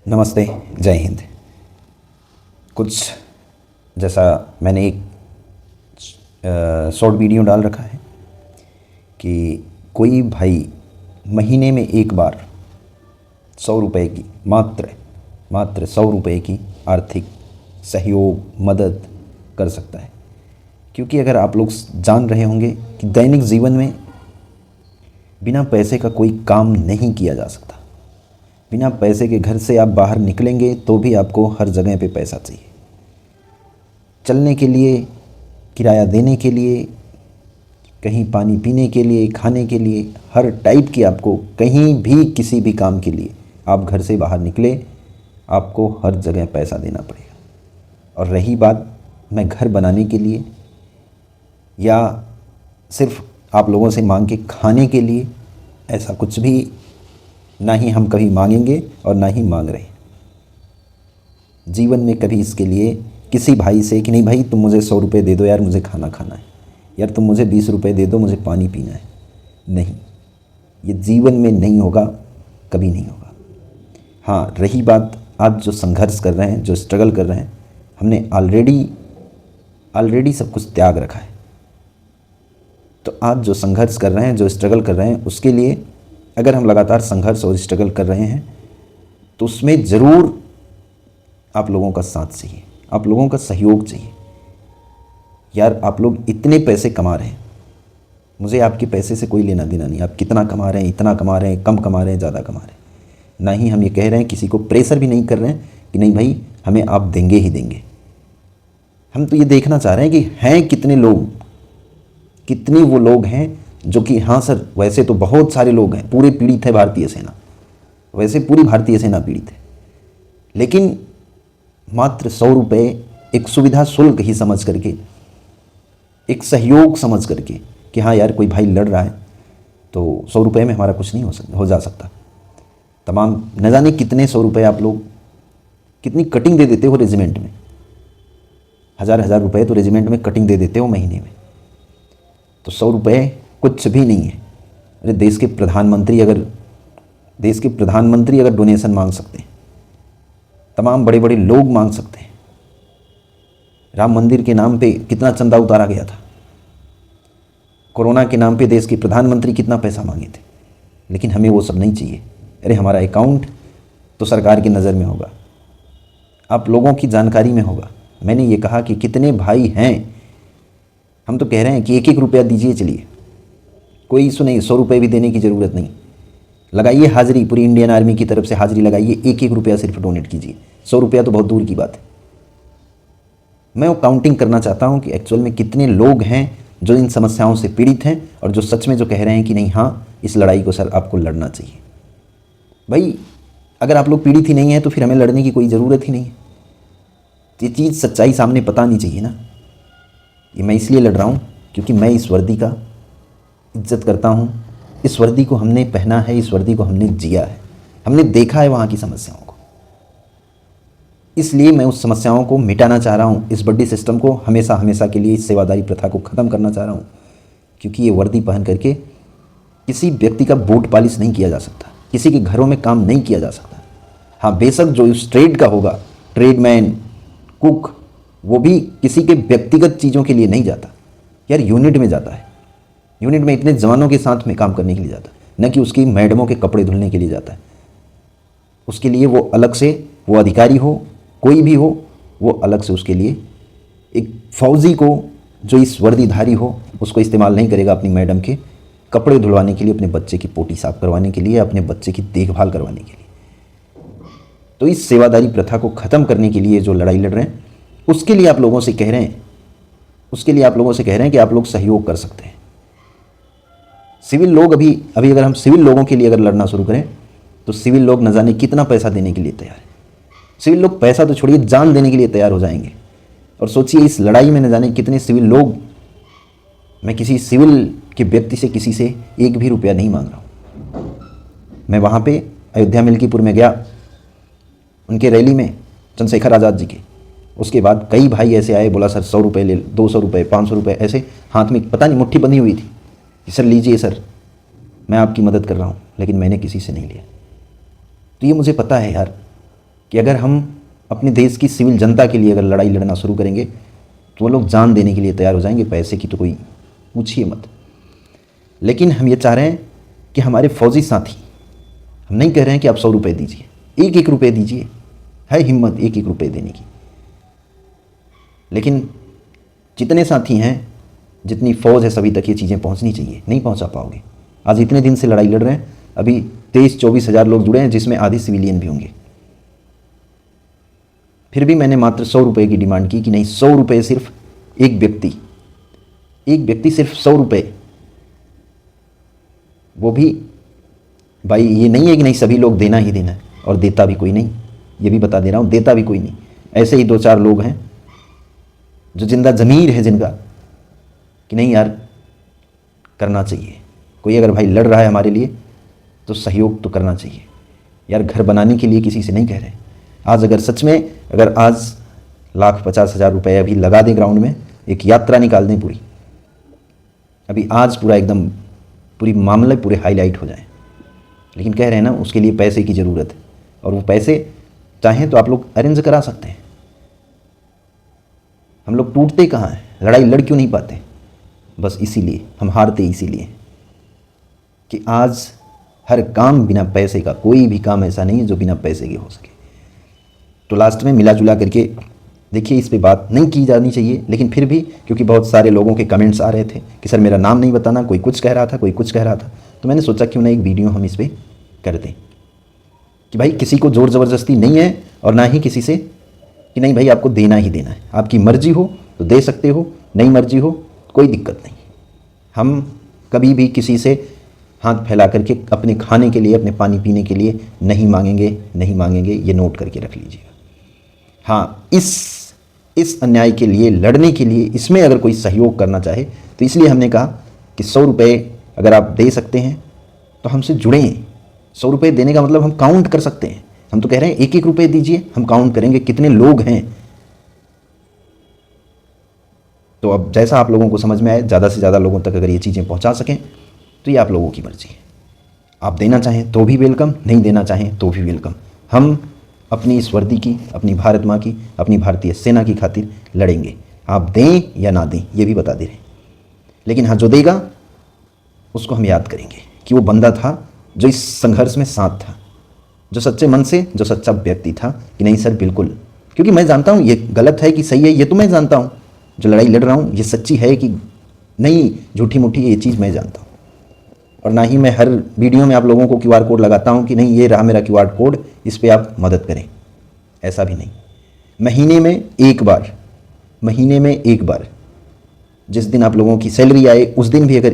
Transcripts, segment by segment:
नमस्ते, जय हिंद। कुछ जैसा मैंने एक शॉर्ट वीडियो डाल रखा है कि कोई भाई महीने में एक बार 100 रुपये की मात्र 100 रुपये की आर्थिक सहयोग मदद कर सकता है। क्योंकि अगर आप लोग जान रहे होंगे कि दैनिक जीवन में बिना पैसे का कोई काम नहीं किया जा सकता। बिना पैसे के घर से आप बाहर निकलेंगे तो भी आपको हर जगह पे पैसा चाहिए, चलने के लिए, किराया देने के लिए, कहीं पानी पीने के लिए, खाने के लिए, हर टाइप की आपको कहीं भी किसी भी काम के लिए आप घर से बाहर निकले आपको हर जगह पैसा देना पड़ेगा। और रही बात मैं घर बनाने के लिए या सिर्फ आप लोगों से मांग के खाने के लिए, ऐसा कुछ भी ना ही हम कभी मांगेंगे और ना ही मांग रहे। जीवन में कभी इसके लिए किसी भाई से कि नहीं भाई तुम मुझे 100 रुपये दे दो यार, मुझे खाना खाना है, यार तुम मुझे 20 रुपये दे दो, मुझे पानी पीना है, नहीं, ये जीवन में नहीं होगा, कभी नहीं होगा। हाँ, रही बात आप जो संघर्ष कर रहे हैं, जो स्ट्रगल कर रहे हैं, हमने ऑलरेडी सब कुछ त्याग रखा है। तो आज जो संघर्ष कर रहे हैं, जो स्ट्रगल कर रहे हैं, उसके लिए अगर हम लगातार संघर्ष और स्ट्रगल कर रहे हैं तो उसमें ज़रूर आप लोगों का साथ चाहिए, आप लोगों का सहयोग चाहिए। यार आप लोग इतने पैसे कमा रहे हैं, मुझे आपके पैसे से कोई लेना देना नहीं। आप कितना कमा रहे हैं, इतना कमा रहे हैं, कम कमा रहे हैं, ज़्यादा कमा रहे हैं, ना ही हम ये कह रहे हैं, किसी को प्रेशर भी नहीं कर रहे हैं कि नहीं भाई हमें आप देंगे ही देंगे। हम तो ये देखना चाह रहे हैं कि हैं कितने लोग, कितनी वो लोग हैं जो कि हाँ सर वैसे तो बहुत सारे लोग हैं, पूरे पीड़ित है भारतीय सेना, वैसे पूरी भारतीय सेना पीड़ित है, लेकिन मात्र 100 रुपये एक सुविधा शुल्क ही समझ करके, एक सहयोग समझ करके कि हाँ यार कोई भाई लड़ रहा है तो 100 रुपये में हमारा कुछ नहीं हो जा सकता। तमाम न जाने कितने 100 रुपये आप लोग कितनी कटिंग दे देते हो रेजिमेंट में, हज़ार रुपये तो रेजिमेंट में कटिंग दे देते हो महीने में। तो 100 रुपये कुछ भी नहीं है। अरे देश के प्रधानमंत्री अगर डोनेशन मांग सकते हैं, तमाम बड़े बड़े लोग मांग सकते हैं। राम मंदिर के नाम पे कितना चंदा उतारा गया था, कोरोना के नाम पे देश के प्रधानमंत्री कितना पैसा मांगे थे, लेकिन हमें वो सब नहीं चाहिए। अरे हमारा अकाउंट तो सरकार की नज़र में होगा, आप लोगों की जानकारी में होगा। मैंने ये कहा कि कितने भाई हैं, हम तो कह रहे हैं कि 1-1 रुपया दीजिए, चलिए कोई इशू नहीं, 100 रुपये भी देने की ज़रूरत नहीं। लगाइए हाज़िरी, पूरी इंडियन आर्मी की तरफ से हाज़िरी लगाइए, 1-1 रुपया सिर्फ डोनेट कीजिए। 100 रुपया तो बहुत दूर की बात है। मैं वो काउंटिंग करना चाहता हूँ कि एक्चुअल में कितने लोग हैं जो इन समस्याओं से पीड़ित हैं और जो सच में जो कह रहे हैं कि नहीं हाँ इस लड़ाई को सर आपको लड़ना चाहिए। भाई अगर आप लोग पीड़ित ही नहीं हैं तो फिर हमें लड़ने की कोई ज़रूरत ही नहीं है। ये चीज़ सच्चाई सामने पता नहीं चाहिए ना। ये मैं इसलिए लड़ रहा हूँ क्योंकि मैं इस वर्दी का इज्जत करता हूँ, इस वर्दी को हमने पहना है, इस वर्दी को हमने जिया है, हमने देखा है वहाँ की समस्याओं को। इसलिए मैं उस समस्याओं को मिटाना चाह रहा हूँ, इस बड्डी सिस्टम को हमेशा हमेशा के लिए, इस सेवादारी प्रथा को ख़त्म करना चाह रहा हूँ। क्योंकि ये वर्दी पहन करके किसी व्यक्ति का बूट पॉलिश नहीं किया जा सकता, किसी के घरों में काम नहीं किया जा सकता। हाँ बेशक जो इस ट्रेड का होगा, ट्रेडमैन, कुक, वो भी किसी के व्यक्तिगत चीज़ों के लिए नहीं जाता यार, यूनिट में जाता है। यूनिट में इतने जवानों के साथ में काम करने के लिए जाता है, न कि उसकी मैडमों के कपड़े धुलने के लिए जाता है। उसके लिए वो अलग से, वो अधिकारी हो कोई भी हो, वो अलग से उसके लिए एक फौजी को जो इस वर्दीधारी हो उसको इस्तेमाल नहीं करेगा अपनी मैडम के कपड़े धुलवाने के लिए, अपने बच्चे की पोटी साफ करवाने के लिए, अपने बच्चे की देखभाल करवाने के लिए। तो इस सेवादारी प्रथा को ख़त्म करने के लिए जो लड़ाई लड़ रहे हैं, उसके लिए आप लोगों से कह रहे हैं, कि आप लोग सहयोग कर सकते हैं। सिविल लोग अभी अगर हम सिविल लोगों के लिए अगर लड़ना शुरू करें तो सिविल लोग न जाने कितना पैसा देने के लिए तैयार है। सिविल लोग पैसा तो छोड़िए, जान देने के लिए तैयार हो जाएंगे। और सोचिए इस लड़ाई में न जाने कितने सिविल लोग, मैं किसी सिविल के व्यक्ति से, किसी से 1 भी रुपया नहीं मांग रहा हूँ। मैं वहाँ पे अयोध्या मिल्कीपुर में गया, उनके रैली में, चंद्रशेखर आज़ाद जी के, उसके बाद कई भाई ऐसे आए, बोला सर 100 रुपये ले, 200 रुपये, 500 रुपये, ऐसे हाथ में पता नहीं मुट्ठी बंधी हुई थी कि सर लीजिए सर मैं आपकी मदद कर रहा हूँ, लेकिन मैंने किसी से नहीं लिया। तो ये मुझे पता है यार, कि अगर हम अपने देश की सिविल जनता के लिए अगर लड़ाई लड़ना शुरू करेंगे तो वो लोग जान देने के लिए तैयार हो जाएंगे। पैसे की तो कोई पूछिए मत। लेकिन हम ये चाह रहे हैं कि हमारे फौजी साथी, हम नहीं कह रहे हैं कि आप 100 रुपये दीजिए, 1-1 रुपये दीजिए, है हिम्मत 1-1 रुपये देने की। लेकिन जितने साथी हैं, जितनी फ़ौज है, सभी तक ये चीज़ें पहुंचनी चाहिए। नहीं पहुंचा पाओगे। आज इतने दिन से लड़ाई लड़ रहे हैं, अभी 23-24 हज़ार लोग जुड़े हैं, जिसमें आधे सिविलियन भी होंगे। फिर भी मैंने मात्र 100 रुपये की डिमांड की कि नहीं, 100 रुपये सिर्फ एक व्यक्ति सिर्फ 100 रुपये। वो भी भाई ये नहीं है कि नहीं सभी लोग देना ही देना है, और देता भी कोई नहीं, ये भी बता दे रहा हूँ, देता भी कोई नहीं। ऐसे ही 2-4 लोग हैं जो जिंदा ज़मीर है जिनका कि नहीं यार करना चाहिए। कोई अगर भाई लड़ रहा है हमारे लिए तो सहयोग तो करना चाहिए यार। घर बनाने के लिए किसी से नहीं कह रहे। आज अगर सच में अगर आज 1,50,000 रुपये अभी लगा दें ग्राउंड में, एक यात्रा निकाल दें पूरी, अभी आज पूरा एकदम पूरी मामले पूरे हाईलाइट हो जाए। लेकिन कह रहे हैं ना उसके लिए पैसे की ज़रूरत है, और वो पैसे चाहें तो आप लोग अरेंज करा सकते हैं। हम लोग टूटते कहाँ हैं, लड़ाई लड़ क्यों नहीं पाते? बस इसीलिए हम हारते, इसीलिए कि आज हर काम बिना पैसे का, कोई भी काम ऐसा नहीं है जो बिना पैसे के हो सके। तो लास्ट में मिला जुला करके देखिए, इस पे बात नहीं की जानी चाहिए, लेकिन फिर भी क्योंकि बहुत सारे लोगों के कमेंट्स आ रहे थे कि सर मेरा नाम नहीं बताना, कोई कुछ कह रहा था, कोई कुछ कह रहा था, तो मैंने सोचा क्यों ना एक वीडियो हम इस पर कर दें कि भाई किसी को ज़ोर ज़बरदस्ती नहीं है, और ना ही किसी से कि नहीं भाई आपको देना ही देना है। आपकी मर्जी हो तो दे सकते हो, नहीं मर्जी हो कोई दिक्कत नहीं। हम कभी भी किसी से हाथ फैला करके अपने खाने के लिए, अपने पानी पीने के लिए नहीं मांगेंगे, ये नोट करके रख लीजिएगा। हाँ, इस अन्याय के लिए लड़ने के लिए, इसमें अगर कोई सहयोग करना चाहे तो इसलिए हमने कहा कि 100 रुपये अगर आप दे सकते हैं तो हमसे जुड़ें। 100 रुपये देने का मतलब हम काउंट कर सकते हैं। हम तो कह रहे हैं 1-1 रुपये दीजिए, हम काउंट करेंगे कितने लोग हैं। तो अब जैसा आप लोगों को समझ में आए, ज़्यादा से ज़्यादा लोगों तक अगर ये चीज़ें पहुंचा सकें तो ये आप लोगों की मर्जी है। आप देना चाहें तो भी वेलकम, नहीं देना चाहें तो भी वेलकम। हम अपनी इस वर्दी की, अपनी भारत माँ की, अपनी भारतीय सेना की खातिर लड़ेंगे। आप दें या ना दें ये भी बता दे रहे हैं। लेकिन हाँ, जो देगा उसको हम याद करेंगे कि वो बंदा था जो इस संघर्ष में साथ था, जो सच्चे मन से, जो सच्चा व्यक्ति था कि नहीं सर बिल्कुल। क्योंकि मैं जानता हूँ ये गलत है कि सही है, ये तो मैं जानता हूँ। जो लड़ाई लड़ रहा हूँ ये सच्ची है कि नहीं झूठी मूठी, ये चीज़ मैं जानता हूँ। और ना ही मैं हर वीडियो में आप लोगों को QR कोड लगाता हूँ कि नहीं ये रहा मेरा QR कोड, इस पर आप मदद करें, ऐसा भी नहीं। महीने में एक बार जिस दिन आप लोगों की सैलरी आए उस दिन भी अगर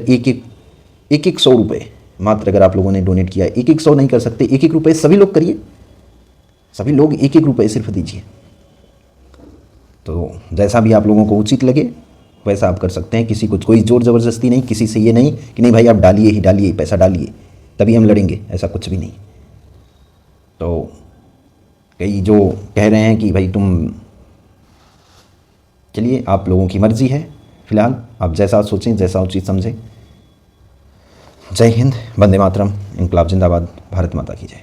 एक 100 रुपये मात्र अगर आप लोगों ने डोनेट किया, 100 नहीं कर सकते, 1-1 रुपये सभी लोग करिए, सभी लोग 1-1 रुपये सिर्फ दीजिए। तो जैसा भी आप लोगों को उचित लगे वैसा आप कर सकते हैं। किसी को कोई ज़ोर ज़बरदस्ती नहीं, किसी से ये नहीं कि नहीं भाई आप डालिए ही डालिए, पैसा डालिए तभी हम लड़ेंगे, ऐसा कुछ भी नहीं। तो कई जो कह रहे हैं कि भाई तुम, चलिए आप लोगों की मर्ज़ी है, फिलहाल आप जैसा सोचें, जैसा उचित समझें। जय हिंद, वंदे मातरम, इनकलाब जिंदाबाद, भारत माता की जय।